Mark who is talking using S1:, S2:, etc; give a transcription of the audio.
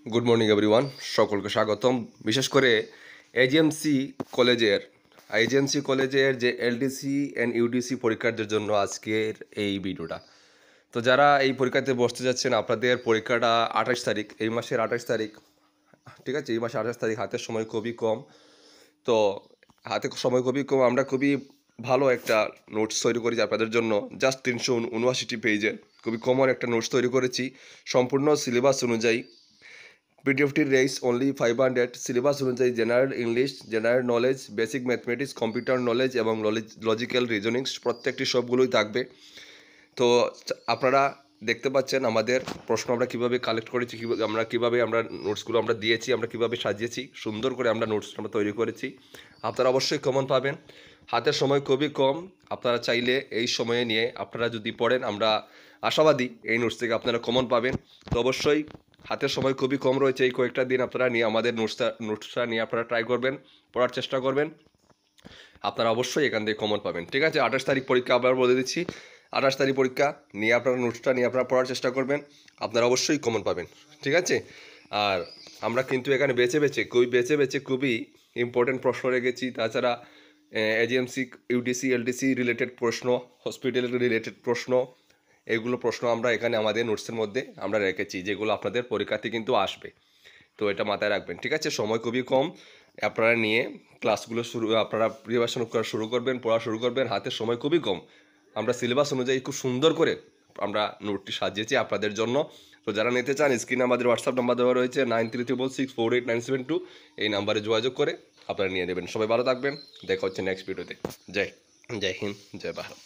S1: Good morning everyone, সকলকে স্বাগতম। বিশেষ করে এজিএমসি কলেজের যে এলডিসি অ্যান্ড ইউডিসি পরীক্ষার্থীদের জন্য আজকের এই ভিডিওটা। তো যারা এই পরীক্ষাতে বসতে যাচ্ছেন, আপনাদের পরীক্ষাটা 28 তারিখ, এই মাসের 28 তারিখ। ঠিক আছে, এই মাসে 28 তারিখ। হাতের সময় খুবই কম। তো হাতে সময় খুবই কম, আমরা খুবই ভালো একটা নোটস তৈরি করেছি আপনাদের জন্য। জাস্ট 379 পেজে খুবই কমন একটা নোটস তৈরি করেছি সম্পূর্ণ সিলেবাস অনুযায়ী। পিডিএফটির রেস অনলি 500। সিলেবাস অনুযায়ী general English, general knowledge, basic mathematics, computer knowledge এবং লজিক্যাল রিজনিংস প্রত্যেকটি সবগুলোই থাকবে। তো আপনারা দেখতে পাচ্ছেন আমাদের প্রশ্ন আমরা কীভাবে কালেক্ট করেছি, কীভাবে আমরা নোটসগুলো আমরা দিয়েছি, আমরা কীভাবে সাজিয়েছি, সুন্দর করে আমরা নোটস আমরা তৈরি করেছি। আপনারা অবশ্যই কমন পাবেন। হাতের সময় খুবই কম, আপনারা চাইলে এই সময়ে নিয়ে আপনারা যদি পড়েন, আমরা আশাবাদী এই নোটস থেকে আপনারা কমন পাবেন। তো অবশ্যই হাতের সময় খুবই কম রয়েছে, এই কয়েকটা দিন আপনারা নিয়ে আমাদের নোটসটা নিয়ে আপনারা ট্রাই করবেন, পড়ার চেষ্টা করবেন। আপনারা অবশ্যই এখান থেকে কমন পাবেন। ঠিক আছে, 28 তারিখ পরীক্ষা, আবার বলে দিচ্ছি। 28 তারিখ পরীক্ষা নিয়ে আপনারা নোটসটা নিয়ে আপনারা পড়ার চেষ্টা করবেন, আপনারা অবশ্যই কমন পাবেন। ঠিক আছে, আর আমরা কিন্তু এখানে বেছে বেছে খুবই ইম্পর্টেন্ট প্রশ্ন রেখেছি। তাছাড়া এজিএমসি, ইউডিসি, এলডিসি রিলেটেড প্রশ্ন, হসপিটাল রিলেটেড প্রশ্ন, এগুলো প্রশ্ন আমরা এখানে আমাদের নোটসের মধ্যে আমরা রেখেছি, যেগুলো আপনাদের পরীক্ষাতে কিন্তু আসবে। তো এটা মাথায় রাখবেন। ঠিক আছে, সময় খুবই কম, আপনারা নিয়ে ক্লাসগুলো আপনারা প্রিপারেশন করা শুরু করবেন, পড়া শুরু করবেন। হাতের সময় খুবই কম, আমরা সিলেবাস অনুযায়ী খুব সুন্দর করে আমরা নোটটি সাজিয়েছি আপনাদের জন্য। তো যারা নিতে চান, স্ক্রিনে আমাদের হোয়াটসঅ্যাপ নাম্বার দেওয়া রয়েছে 9366488972। এই নাম্বারে যোগাযোগ করে আপনারা নিয়ে নেবেন। সবাই ভালো থাকবেন, দেখা হচ্ছে নেক্সট ভিডিওতে। জয় হিন্দ, জয় ভারত।